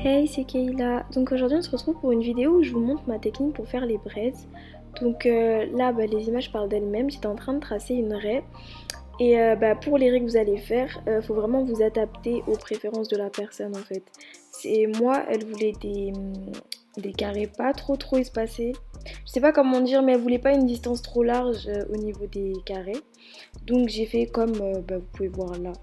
Hey, c'est Kayla. Donc aujourd'hui on se retrouve pour une vidéo où je vous montre ma technique pour faire les braids. Donc là, les images parlent d'elles-mêmes. J'étais en train de tracer une raie. Et pour les raies que vous allez faire, faut vraiment vous adapter aux préférences de la personne en fait. Et moi, elle voulait des carrés pas trop espacés. Je sais pas comment dire, mais elle voulait pas une distance trop large au niveau des carrés. Donc j'ai fait comme vous pouvez voir là.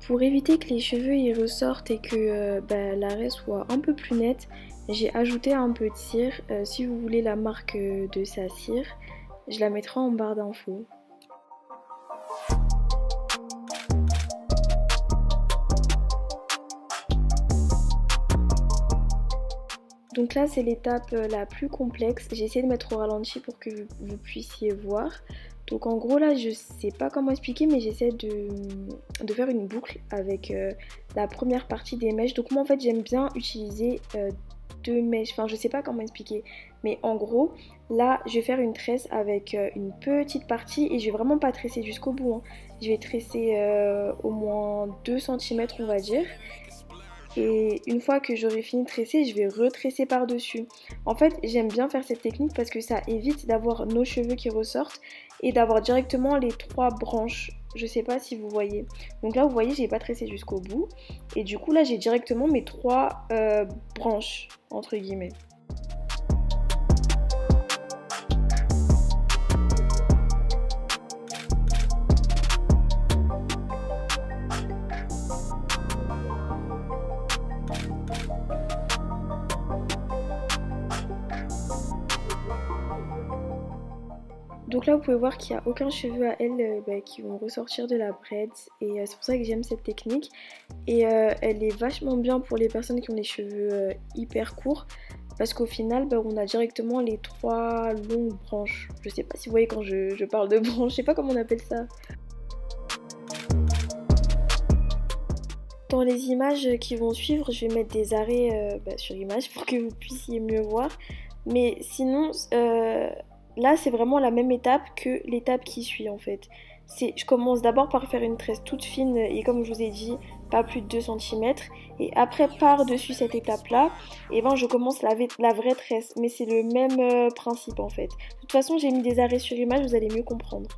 Pour éviter que les cheveux y ressortent et que la raie soit un peu plus nette, j'ai ajouté un peu de cire. Si vous voulez la marque de sa cire, je la mettrai en barre d'infos. Donc là c'est l'étape la plus complexe, j'ai essayé de mettre au ralenti pour que vous puissiez voir. Donc en gros là je sais pas comment expliquer mais j'essaie de faire une boucle avec la première partie des mèches. Donc moi en fait j'aime bien utiliser deux mèches, enfin je sais pas comment expliquer. Mais en gros là je vais faire une tresse avec une petite partie et je vais vraiment pas tresser jusqu'au bout. Hein. Je vais tresser au moins 2 cm on va dire. Et une fois que j'aurai fini de tresser, je vais retresser par-dessus. En fait, j'aime bien faire cette technique parce que ça évite d'avoir nos cheveux qui ressortent et d'avoir directement les 3 branches. Je sais pas si vous voyez. Donc là, vous voyez, j'ai pas tressé jusqu'au bout. Et du coup, là, j'ai directement mes 3 branches, entre guillemets. Donc là vous pouvez voir qu'il n'y a aucun cheveu à elle qui vont ressortir de la braid et c'est pour ça que j'aime cette technique et elle est vachement bien pour les personnes qui ont les cheveux hyper courts parce qu'au final on a directement les 3 longues branches. Je sais pas si vous voyez quand je parle de branches, je sais pas comment on appelle ça. Dans les images qui vont suivre, je vais mettre des arrêts sur image pour que vous puissiez mieux voir. Mais sinon, là c'est vraiment la même étape que l'étape qui suit en fait. Je commence d'abord par faire une tresse toute fine et comme je vous ai dit, pas plus de 2 cm. Et après par-dessus cette étape là, je commence la vraie tresse. Mais c'est le même principe en fait. De toute façon j'ai mis des arrêts sur image, vous allez mieux comprendre.